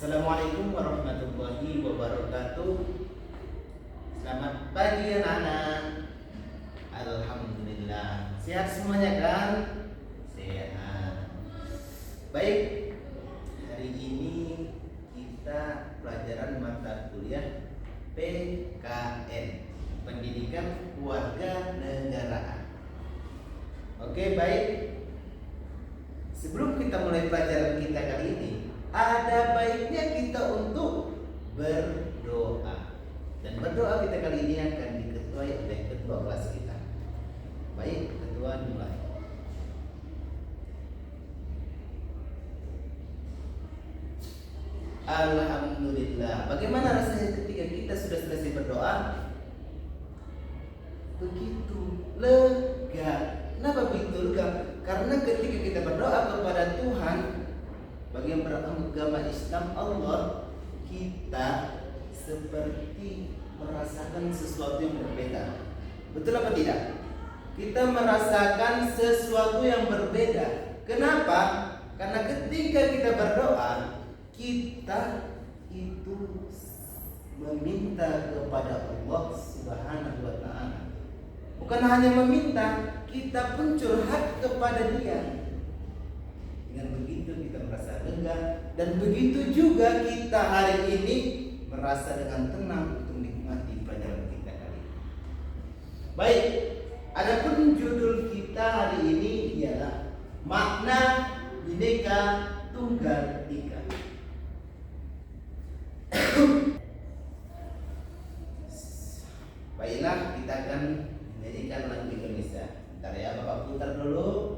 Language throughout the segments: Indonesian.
Assalamualaikum warahmatullahi wabarakatuh. Selamat pagi anak-anak. Alhamdulillah. Sehat semuanya kan? Sehat. Baik. Hari ini kita pelajaran mata kuliah PKN, Pendidikan Keluarga Negaraan. Oke, baik. Sebelum kita mulai pelajaran kita kali ini, ada baiknya kita untuk berdoa. Dan berdoa kita kali ini akan diketuai oleh ketua kelas kita. Baik, ketua mulai. Alhamdulillah. Bagaimana rasanya ketika kita sudah selesai berdoa? Begitu lega. Kenapa begitu lega? Karena ketika kita berdoa kepada Tuhan, bagi yang beragama Islam Allah, kita seperti merasakan sesuatu yang berbeda. Betul apa tidak? Kita merasakan sesuatu yang berbeda. Kenapa? Karena ketika kita berdoa, kita itu meminta kepada Allah Subhanahu wa Ta'ala. Bukan hanya meminta, kita pun curhat kepada Dia. Dengan begitu kita merasa lega, dan begitu juga kita hari ini merasa dengan tenang untuk menikmati pelajaran kita kali ini. Baik, adapun judul kita hari ini ialah makna Bhinneka Tunggal Ika. Baiklah, kita akan menyanyikan lagu Indonesia. Bentar ya, Bapak putar dulu.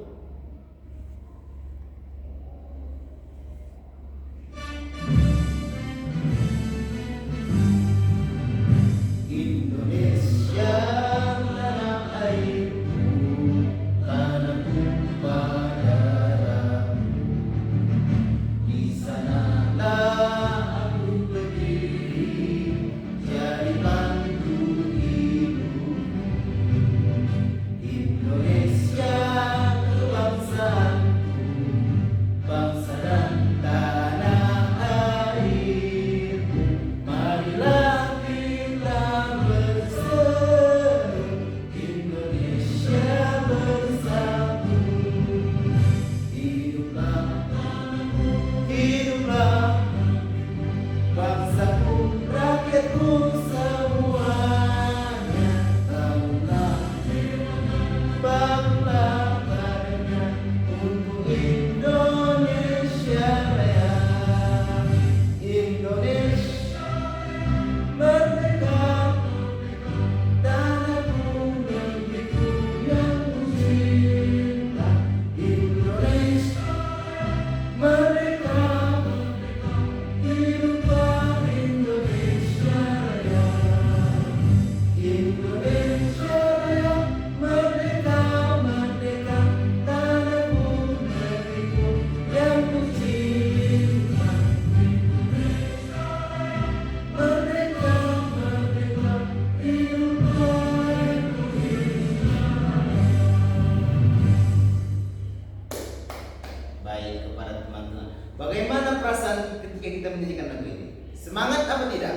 Bagaimana perasaan ketika kita menyanyikan lagu ini? Semangat apa tidak?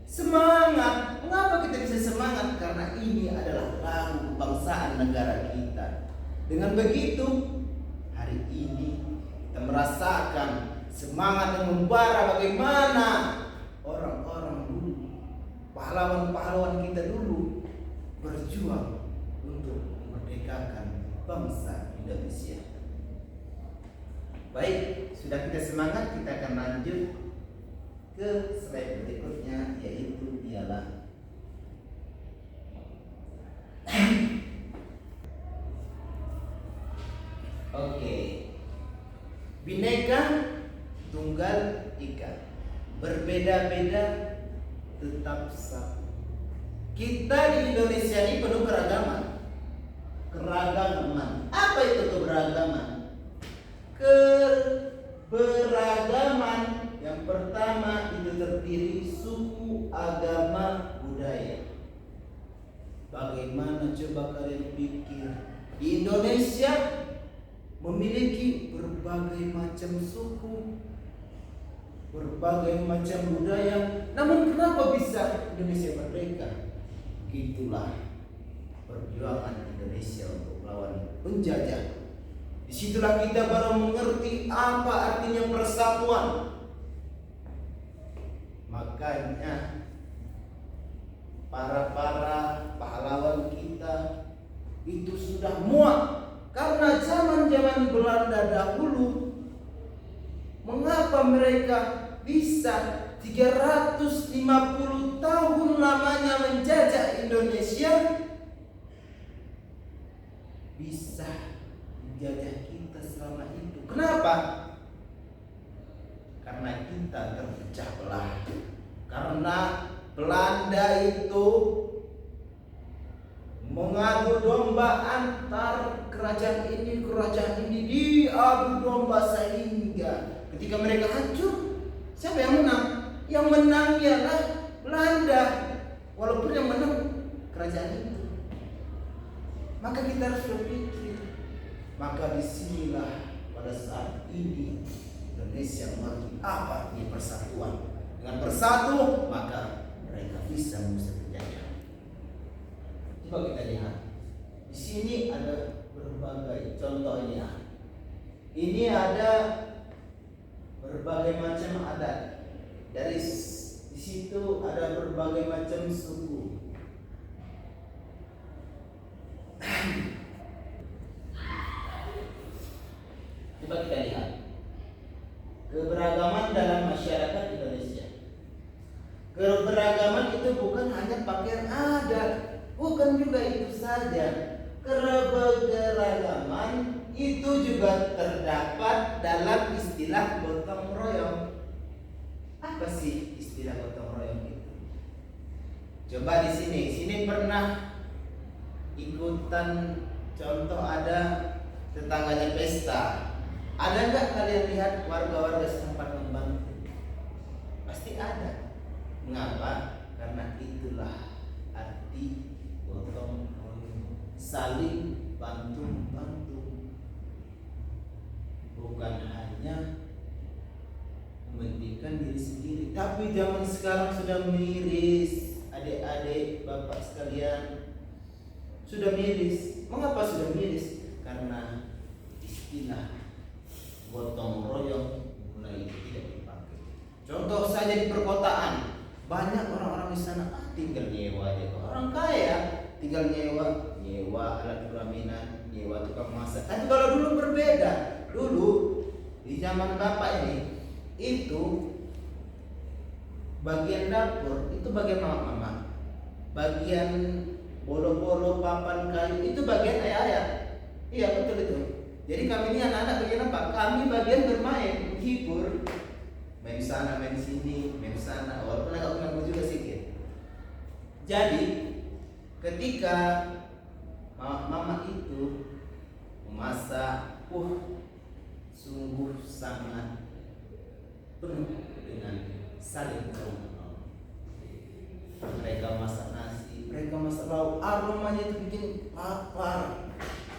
Semangat. Mengapa kita bisa semangat? Karena ini adalah lagu kebangsaan negara kita. Dengan begitu, hari ini kita merasakan semangat yang membara bagaimana orang-orang dulu, pahlawan-pahlawan kita dulu berjuang untuk memerdekakan bangsa Indonesia. Baik, sudah kita semangat, kita akan lanjut ke slide berikutnya, yaitu ialah Bhinneka Tunggal Ika. Berbeda-beda tetap satu. Kita di Indonesia ini penuh keragaman. Keragaman. Apa itu keberagaman? Keberagaman yang pertama itu terdiri suku, agama, budaya. Bagaimana coba kalian pikir di Indonesia memiliki berbagai macam suku, berbagai macam budaya. Namun kenapa bisa Indonesia merdeka? Itulah perjuangan Indonesia untuk melawan penjajah. Disitulah kita baru mengerti apa artinya persatuan. Makanya para pahlawan kita itu sudah muak karena zaman Belanda dahulu. Mengapa mereka bisa 350 tahun lamanya menjajah Indonesia, bisa menjajah kita selama itu? Kenapa? Karena kita terpecah belah. Karena Belanda itu mengadu domba antar kerajaan ini diadu domba, sehingga ketika mereka hancur, siapa yang menang? Yang menang ialah Belanda, walaupun yang menang kerajaan itu. Maka kita harus berpikir. Maka disinilah pada saat ini Indonesia mengerti apa ini persatuan. Dengan bersatu maka mereka bisa mengusir penjajah. Coba kita lihat. Di sini ada berbagai contohnya. Ini ada berbagai macam adat. Di situ ada berbagai macam suku. Coba kita lihat keberagaman dalam masyarakat Indonesia. Keberagaman itu bukan hanya pakaian adat, bukan juga itu saja. Keberagaman itu juga terdapat dalam istilah gotong royong. Apa sih istilah gotong royong itu? Coba di sini pernah ikutan, contoh ada tetangganya pesta. Ada nggak kalian lihat warga-warga setempat membantu? Pasti ada. Mengapa? Karena itulah arti gotong royong, saling bantu-bantu, bukan hanya mementingkan diri sendiri. Tapi zaman sekarang sudah miris, adik-adik, bapak sekalian, sudah miris. Mengapa sudah miris? Karena istilah gotong royong mulai tidak dipakai. Contoh saja di perkotaan, banyak orang-orang di sana tinggal nyewa aja. Orang kaya tinggal nyewa alat peraminan, nyewa tukang masak. Tapi kalau dulu berbeda. Dulu di zaman bapak ini, itu bagian dapur itu bagian mama, bagian bolo-bolo papan kayu itu bagian ayah. Iya, betul itu. Jadi kami ini anak-anak bagian apa? Kami bagian bermain, menghibur, main sana, main sini, main sana. Walaupun agak mengganggu juga sedikit. Jadi ketika mama itu memasak, sungguh sangat penuh dengan saling tolong. Mereka masak nasi, mereka masak lauk, aromanya itu bikin lapar.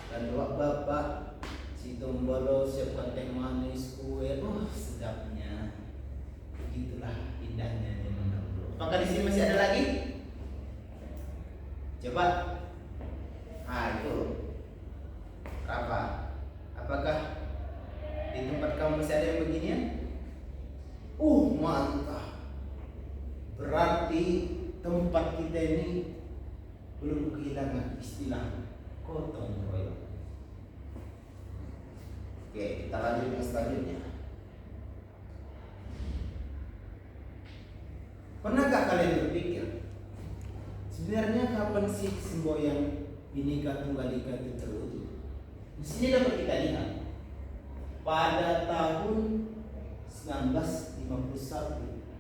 Dan bapak si tombolo siapkan teh manis, kue, sedapnya. Begitulah indahnya zaman dahulu. Apakah di sini masih ada lagi? Coba. Itu apa? Apakah di tempat kamu masih ada yang beginian? Mantap. Berarti tempat kita ini belum kehilangan istilah gotong royong. Oke, kita lanjut yang selanjutnya. Pernahkah kalian berpikir, sebenarnya kapan sih semboyan Bhinneka Tunggal Ika itu terwujud? Di sini dapat kita lihat pada tahun 1951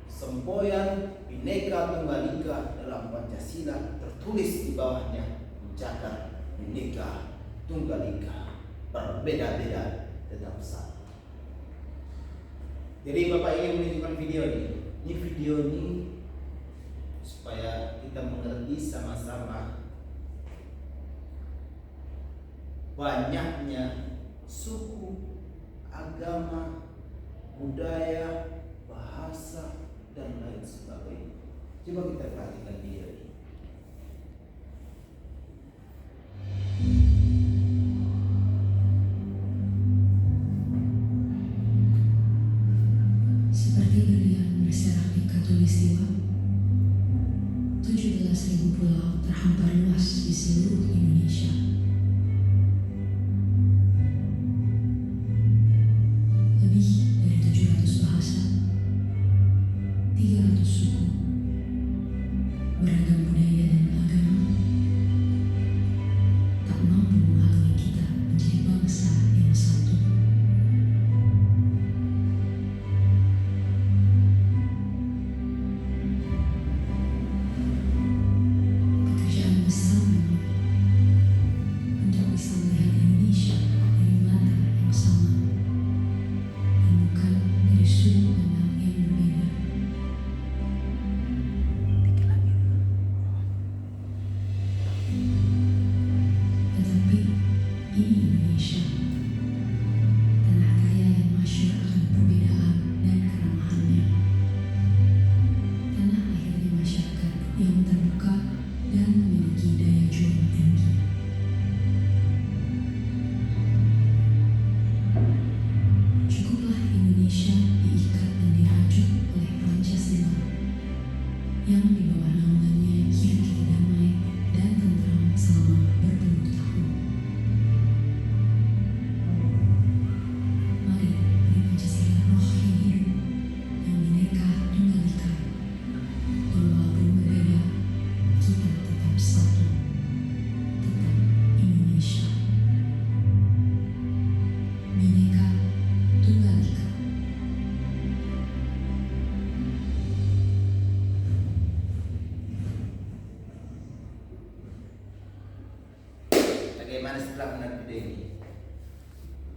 semboyan Bhinneka Tunggal Ika dalam Pancasila tertulis di bawahnya ucapan Bhinneka Tunggal Ika, berbeda-beda tetap satu. Jadi Bapak ingin menunjukkan video ini. Ini video ini supaya kita mengerti sama-sama banyaknya suku, agama, budaya, bahasa bahasa, dan lain sebagainya. Coba kita perhatikan dia. Seperti berlian berserak di Katulistiwa, 17.000 pulau terhampar luas di seluruh Indonesia. Lebih dari 700 bahasa, 300 suku, beragam budaya dan agama, tak mampu menghalangi kita menjadi bangsa yang satu. Pekerjaan besar memang untuk bisa melihat Indonesia dari mata yang sama, dan bukan dari sudut pandang yang berbeda. Tetapi ini Indonesia, tanah kaya yang masyhur akan perbedaan dan keramahannya. Tanah lahirnya masyarakat yang terbuka dan memiliki daya juang tinggi. Cukuplah Indonesia diikat dan dirajut oleh Pancasila yang di bawah naungannya hidup kita damai dan tentram selama berpuluh tahun. Mari beri Pancasila roh yang hidup, yang bineka tunggal ika, dan walaupun berbeda, kita tetap satu, tetap Indonesia. Bineka tunggal ika. Bagaimana setelah menonton video ini?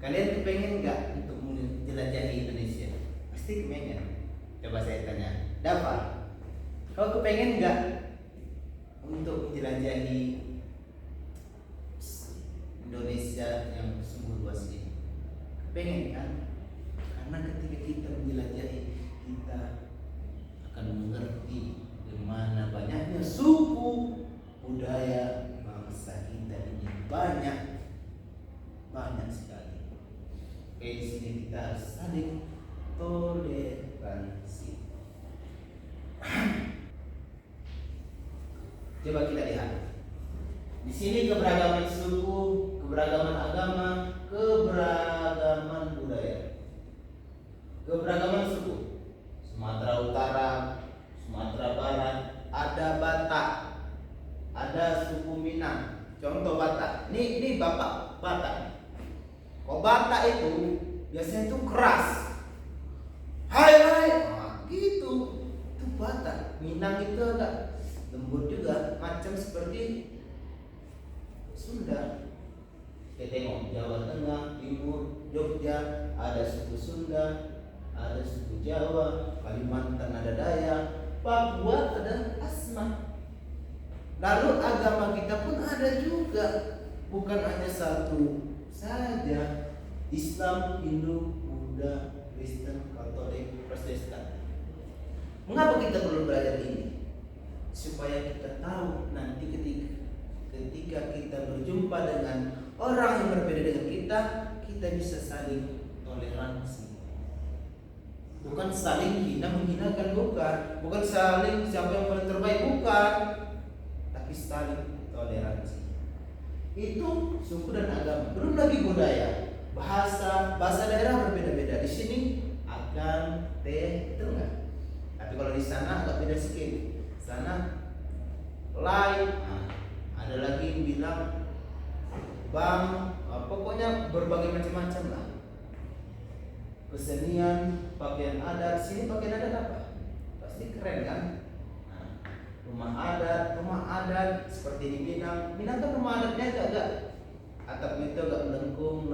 Kalian kepengen nggak untuk menjelajahi Indonesia? Pasti kepengen. Coba saya tanya, Dava, kau kepengen nggak untuk menjelajahi Indonesia yang sungguh luas ini? Kepengen kan? Karena ketika kita menjelajahi, kita akan mengerti di mana banyaknya suku, budaya, bangsa kita ini banyak sekali. Oke, di sini kita harus saling toleransi. Coba kita lihat. Di sini keberagaman suku, keberagaman agama, keberagaman budaya, keberagaman suku. Sumatera Utara, Sumatera Barat, ada Batak, ada suku Minang. Contoh Batak. Ini Bapak Batak. Kalau Batak itu biasanya itu keras. Hai, gitu. Itu Batak. Minang itu agak lembut juga, macam seperti Sunda. Kita tengok Jawa Tengah, Timur, Jogja, ada suku Sunda, ada suku Jawa, Kalimantan ada Dayak, Papua ada Asmat. Lalu agama kita pun ada juga, bukan hanya satu saja. Islam, Hindu, Buddha, Kristen, Katolik, Protestan. Mengapa kita perlu belajar ini? Supaya kita tahu nanti ketika kita berjumpa dengan orang yang berbeda dengan kita bisa saling toleransi. Bukan saling hina menghinakan, bukan saling siapa yang paling terbaik, bukan. Tapi saling toleransi. Itu suku dan agama. Belum lagi budaya, bahasa daerah berbeda-beda. Di sini akan itu enggak. Tapi kalau di sana agak beda sedikit. Sana lain. Ada lagi yang bilang bang, pokoknya berbagai macam-macam lah. Kesenian, pakaian adat. Sini pakaian adat apa? Pasti keren kan? Rumah adat seperti di Minang kan rumah adatnya agak atap itu agak melengkung,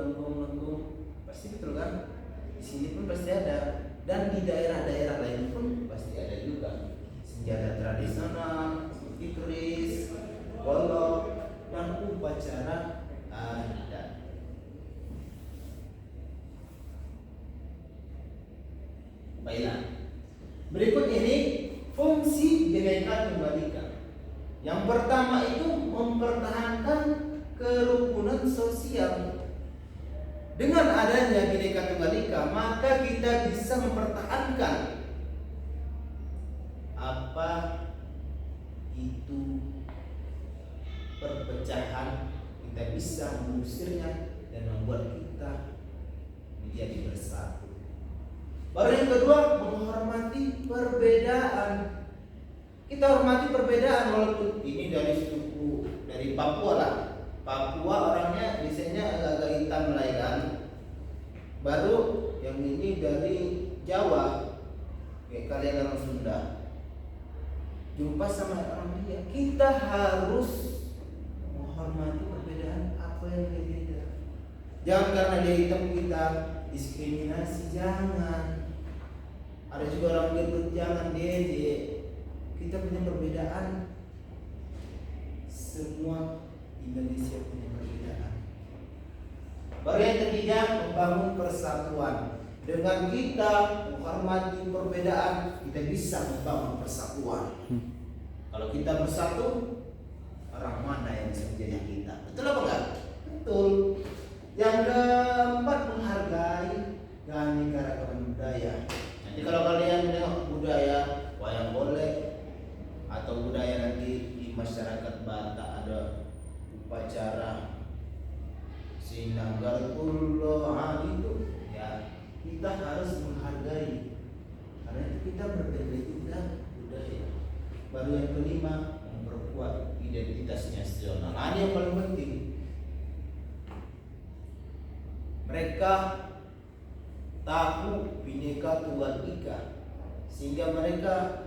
pasti betul kan? Di sini pun pasti ada, dan di daerah-daerah lain pun pasti ada juga senjata tradisional seperti keris, golok, dan upacara adat. Baiklah, Berikut ini fungsi Bhinneka Tunggal Ika. Yang pertama itu mempertahankan kerukunan sosial. Dengan adanya Bhinneka Tunggal Ika, maka kita bisa mempertahankan apa itu perpecahan, kita bisa mengusirnya dan membuat kita menjadi bersatu. Baru yang kedua, menghormati perbedaan. Kita hormati perbedaan walaupun ini dari suku, dari Papua lah. Papua orangnya biasanya agak-agak hitam lah ya kan. Baru yang ini dari Jawa, kayak kalian orang Sunda. Jumpa sama orang dia, kita harus menghormati perbedaan apa yang berbeda. Jangan karena dia hitam kita diskriminasi, jangan. Ada juga orang gendut, jangan dia. Kita punya perbedaan. Semua Indonesia punya perbedaan. Baru yang ketiga, membangun persatuan. Dengan kita menghormati perbedaan, kita bisa membangun persatuan. Kalau kita bersatu, orang mana yang bisa menjadi kita? Betul apa enggak? Betul. Yang keempat, menghargai keanekaragaman budaya. Nanti kalau kalian menengok budaya wayang golek atau budaya nanti di masyarakat Batak ada upacara Sinagartullah itu, ya kita harus menghargai karena itu kita berbeda budaya. Baru yang kelima, memperkuat identitas nasional. Ini yang paling penting. Mereka tahu Bhinneka Tunggal Ika sehingga mereka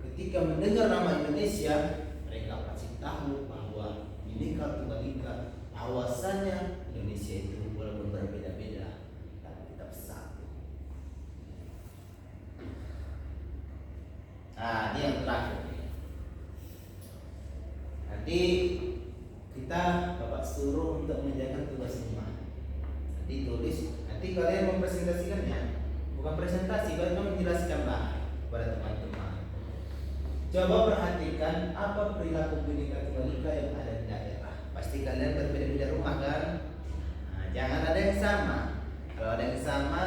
ketika mendengar nama Indonesia, mereka pasti tahu bahwa Bhinneka Tunggal Ika, bahwasanya Indonesia itu walaupun berbeda-beda tapi tetap satu. Nah, ini yang terakhir. Nanti kita Bapak suruh untuk mengerjakan tugas rumah. Nanti tulis, nanti kalian mempresentasikannya. Bukan presentasi, kalian menjelaskanlah kepada teman-teman. Coba perhatikan apa perilaku Bhinneka Tunggal Ika yang ada di daerah. Pasti kalian berbeda-beda rumah kan? Nah, jangan ada yang sama. Kalau ada yang sama,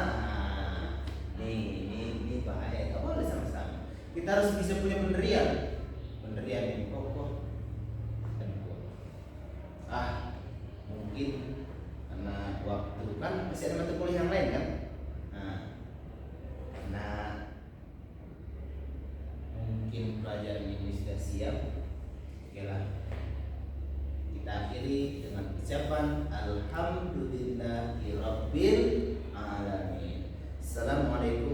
ini bahaya. Gak boleh sama-sama. Kita harus bisa punya pendirian yang kokoh dan kuat. Mungkin karena waktu kan masih ada mata kuliah yang lain kan? Nah, mungkin pelajaran ini sudah siap. Oke lah. Kita akhiri dengan ucapan Alhamdulillahirabbil alamin. Assalamualaikum